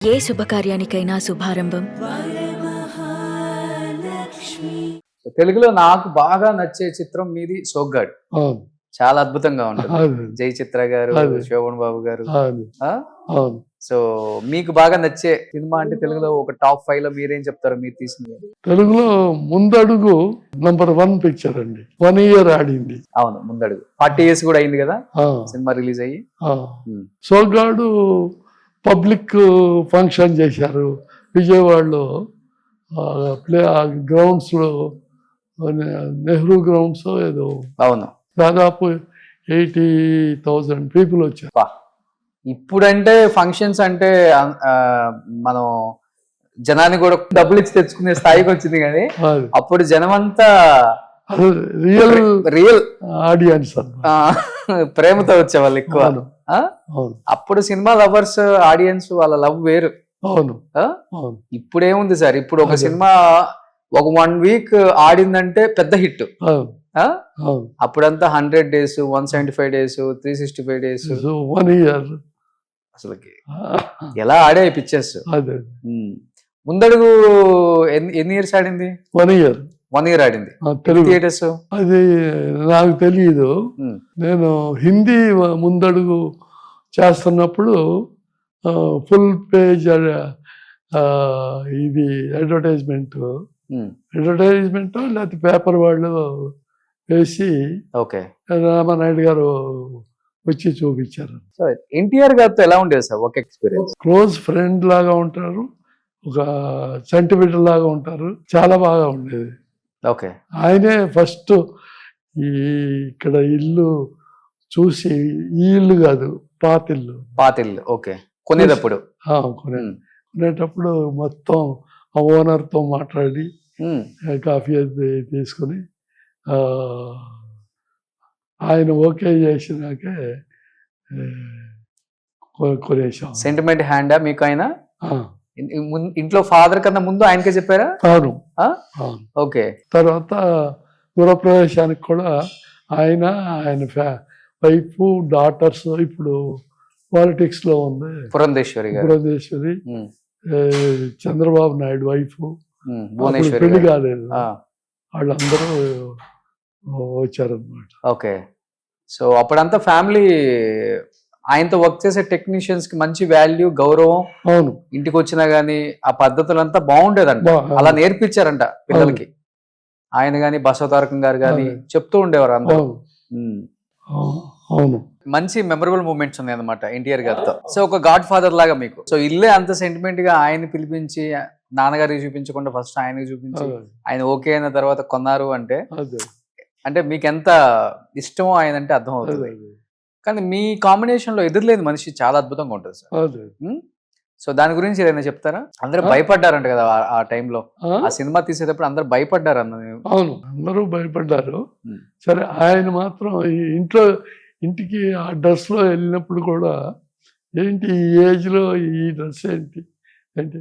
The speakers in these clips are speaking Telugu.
ఏ శుభకార్యానికైనా శుభారంభం. తెలుగులో నాకు బాగా నచ్చే చిత్రం మీది సోగ్గాడు. అవును. చాలా అద్భుతంగా ఉంటుంది. అవును. జై చిత్ర గారు, అవును. శోభన్ బాబు గారు. అవును. ఆ? అవును. సో మీకు బాగా నచ్చే సినిమా అంటే తెలుగులో ఒక టాప్ 5 లో మీరేం చెప్తారు మీరు తీసింది? తెలుగులో ముందడుగు #1 పిక్చర్ అండి. 1 year ఆడింది. అవును, ముందడుగు 40 years కూడా అయింది కదా ఆ, సినిమా రిలీజ్ అయ్యి. ఆ. సోగ్గాడు పబ్లిక్ ఫంక్షన్ చేశారు విజయవాడలో. ప్లే గ్రౌండ్స్ లో, నెహ్రూ గ్రౌండ్స్ ఏదో అవును. దాదాపు 80,000 పీపుల్ వచ్చారు. పా. ఇప్పుడంటే ఫంక్షన్స్ అంటే మనం జనాన్ని కూడా డబ్బులు ఇచ్చి తెచ్చుకునే స్థాయికి వచ్చింది కానీ అప్పుడు జనం అంతా రియల్ రియల్ ఆడియన్స్ ప్రేమతో వచ్చేవాళ్ళు ఎక్కువ. అవును. అవును. అప్పుడు సినిమా లవర్స్ ఆడియన్స్ వాళ్ళ లవ్ వేరు. అవును. ఆ? అవును. ఇప్పుడేముంది సార్, ఇప్పుడు ఒక అదే. సినిమా ఒక 1 week ఆడిందంటే పెద్ద హిట్. అవును. అవును. అప్పుడంతా 100 days, 175 days, 365 days so 1 year అసలుకి ఎలా ఆడే పిక్చర్స్. అదే ముందడుగు ఎన్ని ఇయర్స్ ఆడింది? 1 year 1 year ఆడింది. తెలుగు థియేటర్స్ అది నాకు తెలియదు. నేను హిందీ ముందడుగు చేస్తున్నప్పుడు ఫుల్ పేజ్ ఇది అడ్వర్టైజ్మెంట్ లేకపోతే పేపర్ వాళ్ళు వేసి ఓకే. రామానాయుడు గారు వచ్చి చూపించారు. సో ఎన్టీఆర్ గారితో ఎలా ఉండేది సార్ ఒక ఎక్స్పీరియన్స్? క్లోజ్ ఫ్రెండ్ లాగా ఉంటారు, ఒక సెంటిమెంట్ లాగా ఉంటారు, చాలా బాగా ఉండేది. ఓకే. ఆయనే ఫస్ట్ ఇక్కడ ఇల్లు చూసి, ఈ ఇల్లు కాదు పాతిల్లు ఓకే కొనేటప్పుడు కొనేటప్పుడు మొత్తం ఆ ఓనర్తో మాట్లాడి కాఫీ అది తీసుకుని ఆయన ఓకే చేసినాకే కొనేసాం. సెంటిమెంట్ హ్యాండా మీకు ఆయన? ఇంట్లో ఫాదర్ కన్నా ముందు ఆయనకే చెప్పారా? అవును. ఓకే. తర్వాత గృహప్రవేశానికి కూడా ఆయన వైఫ్ డాటర్స్ ఇప్పుడు పాలిటిక్స్ లో ఉంది, పురంధేశ్వరి, చంద్రబాబు నాయుడు వైఫ్, పెళ్లి కాలేదు, వాళ్ళందరూ వచ్చారనమాట. ఓకే. సో అప్పుడంతా ఫ్యామిలీ ఆయనతో వర్క్ చేసే టెక్నీషియన్స్ కి మంచి వాల్యూ, గౌరవం. అవును. ఇంటికి వచ్చినా గానీ ఆ పద్ధతులంతా బాగుండేదంట, అలా నేర్పించారంట పిల్లలకి. ఆయన గాని బసవతారకం గారు గాని చెప్తూ ఉండేవారు అందరూ. అవును. మంచి మెమరబుల్ మూమెంట్స్ ఉన్నాయి అనమాట ఎన్టీఆర్ గారితో. సో ఒక గాడ్ ఫాదర్ లాగా మీకు. సో ఇల్లే అంత సెంటిమెంట్ గా ఆయన పిలిపించి నాన్నగారికి చూపించకుండా ఫస్ట్ ఆయనకి చూపించి ఆయన ఓకే అయిన తర్వాత కొన్నారు అంటే మీకు ఎంత ఇష్టమో ఆయన అంటే అర్థం అవుతుంది. కానీ మీ కాంబినేషన్ లో ఎదురులేని మనిషి చాలా అద్భుతంగా ఉంటుంది సార్. సో దాని గురించి ఏదైనా చెప్తారా? అందరూ భయపడ్డారంట కదా ఆ టైంలో, ఆ సినిమా తీసేటప్పుడు అందరూ భయపడ్డారు అన్న. అవును, అందరూ భయపడ్డారు. సరే, ఆయన మాత్రం ఇంటికి ఆ డ్రెస్ లో వెళ్ళినప్పుడు కూడా ఏంటి ఈ ఏజ్ లో ఈ డ్రెస్ ఏంటి అంటే,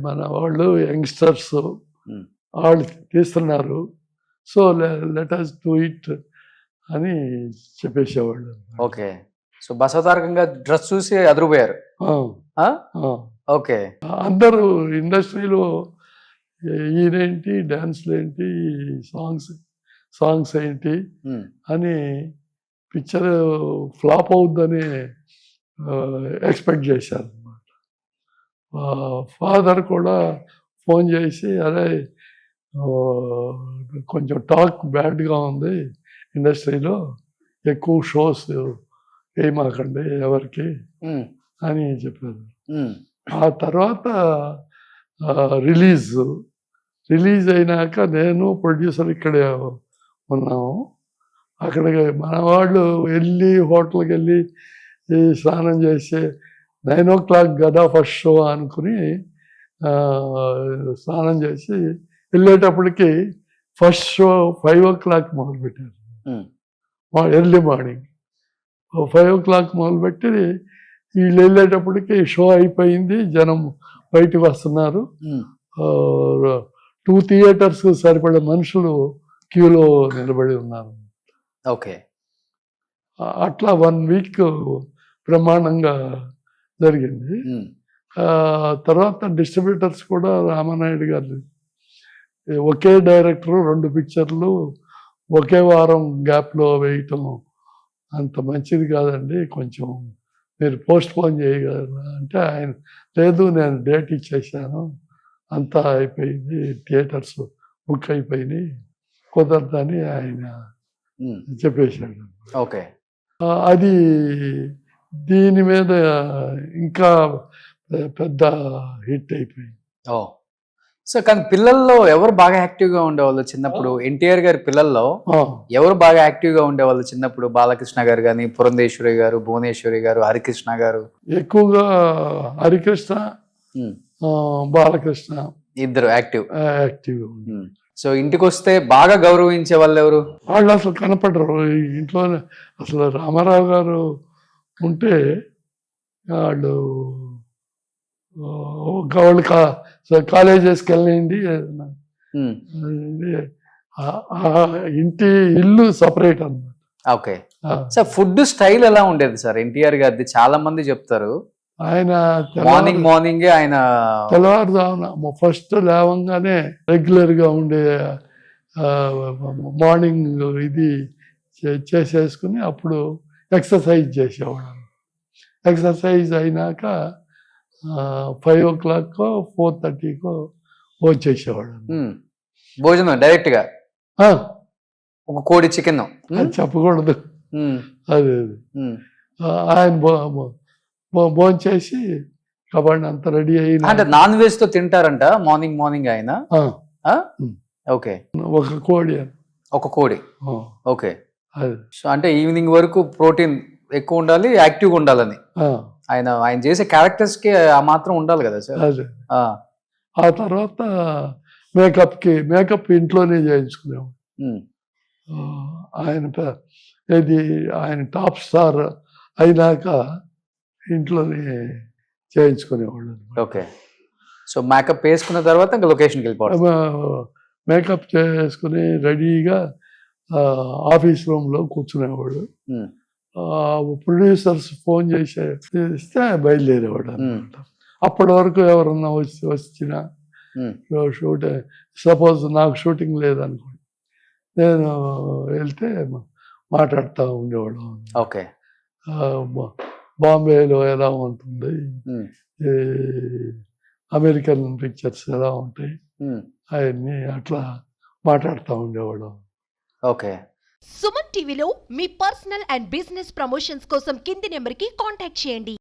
మన వాళ్ళు యంగ్స్టర్స్ వాళ్ళు తీస్తున్నారు, so let us do it అని చెప్పేసేవాళ్ళు. ఓకే. సో బసవతారకంగా డ్రెస్ చూసి అదిరిపోయారు. ఓకే. అందరూ ఇండస్ట్రీలో ఈయనేంటి, డాన్స్లు ఏంటి, సాంగ్స్ ఏంటి అని, పిక్చర్ ఫ్లాప్ అవుద్దని ఎక్స్పెక్ట్ చేశారు అన్నమాట. ఫాదర్ కూడా ఫోన్ చేసి, అరే కొంచెం టాక్ బ్యాడ్గా ఉంది ఇండస్ట్రీలో, ఎక్కువ షోస్ వేయమాకండి ఎవరికి అని చెప్పారు. ఆ తర్వాత రిలీజ్ అయినాక నేను ప్రొడ్యూసర్ ఇక్కడే ఉన్నాము. అక్కడ మన వాళ్ళు వెళ్ళి హోటల్కి వెళ్ళి స్నానం చేసి 9 o'clock కదా ఫస్ట్ షో అనుకుని స్నానం చేసి వెళ్ళేటప్పటికి ఫస్ట్ షో 5 o'clock మొదలుపెట్టారు. ఎర్లీ మార్నింగ్ 5 o'clock మొదలుపెట్టి వీళ్ళు వెళ్ళేటప్పటికి షో అయిపోయింది, జనం బయటకు వస్తున్నారు. 2 theaters సరిపడే మనుషులు క్యూలో నిలబడి ఉన్నారు. ఓకే. అట్లా 1 week బ్రహ్మాండంగా జరిగింది. తర్వాత డిస్ట్రిబ్యూటర్స్ కూడా రామానాయుడు గారు ఒకే డైరెక్టరు 2 పిక్చర్లు ఒకే వారం గ్యాప్లో వేయటం అంత మంచిది కాదండి, కొంచెం మీరు పోస్ట్ పోన్ చేయగలరా అంటే ఆయన లేదు నేను డేట్ ఇచ్చేసాను, అంతా అయిపోయింది, థియేటర్స్ బుక్ అయిపోయినాయి, కుదరదని ఆయన చెప్పేశాడు. ఓకే. అది దీని మీద ఇంకా పెద్ద హిట్ అయిపోయింది. ఓ సో కానీ పిల్లల్లో ఎవరు బాగా యాక్టివ్ గా ఉండేవాళ్ళు చిన్నప్పుడు? ఎన్టీఆర్ గారి పిల్లల్లో ఎవరు బాగా యాక్టివ్ గా ఉండేవాళ్ళు చిన్నప్పుడు? బాలకృష్ణ గారు కానీ, పురంధేశ్వరి గారు, భువనేశ్వరి గారు, హరికృష్ణ గారు? ఎక్కువగా హరికృష్ణ, బాలకృష్ణ ఇద్దరు యాక్టివ్. సో ఇంటికి వస్తే బాగా గౌరవించే వాళ్ళు ఎవరు? వాళ్ళు అసలు కనపడరు ఇంట్లోనే. అసలు రామారావు గారు ఉంటే వాళ్ళు వాళ్ళు కాలేజెస్కి వెళ్ళండి, ఇంటి ఇల్లు సపరేట్ అన్నమాట. ఓకే. సార్ ఫుడ్ స్టైల్ ఎలా ఉండేది సార్ ఎన్టీఆర్ గారిది? చాలా మంది చెప్తారు ఆయన మార్నింగ్ ఆయన తెల్లవారుజామున ఫస్ట్ లేవంగానే రెగ్యులర్ గా ఉండే మార్నింగ్ ఇది చేసేసుకుని అప్పుడు ఎక్సర్సైజ్ చేసేవాడు. ఎక్సర్సైజ్ అయినాక 5 o'clock 4:30 వచ్చేసేవాడు. భోజనం డైరెక్ట్ గా ఒక కోడి చికెన్ చెప్పకూడదు. అదే ఆయన భోంచేసి కబడ్డీ అంతా రెడీ అయిన అంటే నాన్ వెజ్ తో తింటారంట మార్నింగ్ ఆయన. ఓకే. ఒక కోడి. ఓకే. సో అంటే ఈవినింగ్ వరకు ప్రోటీన్ ఎక్కువ ఉండాలి, యాక్టివ్గా ఉండాలని. ఆయన చేసే క్యారెక్టర్స్ కి ఆ మాత్రం ఉండాలి కదా సార్. ఆ తర్వాత మేకప్ ఇంట్లోనే చేయించుకునేవాడు. ఆయన టాప్ స్టార్ అయినాక ఇంట్లోనే చేయించుకునేవాళ్ళు. ఓకే. సో మేకప్ వేసుకున్న తర్వాత ఇంకా లొకేషన్కి వెళ్ళిపోవడం. మేకప్ చేసుకుని రెడీగా ఆఫీస్ రూమ్లో కూర్చునేవాడు. ప్రొడ్యూసర్స్ ఫోన్ చేస్తే బయలుదేరేవాడు అనమాట. అప్పటి వరకు ఎవరన్నా వచ్చినా షూట్, సపోజ్ నాకు షూటింగ్ లేదనుకోండి, నేను వెళ్తే మాట్లాడుతూ ఉండేవాడు. ఓకే. బాంబేలో ఎలా ఉంటుంది, అమెరికన్ పిక్చర్స్ ఎలా ఉంటాయి, అవన్నీ అట్లా మాట్లాడుతూ ఉండేవాడు. ఓకే. సుమన్ టీవీలో మీ పర్సనల్ అండ్ బిజినెస్ ప్రమోషన్స్ కోసం కింది నెంబర్కి కాంటాక్ట్ చేయండి.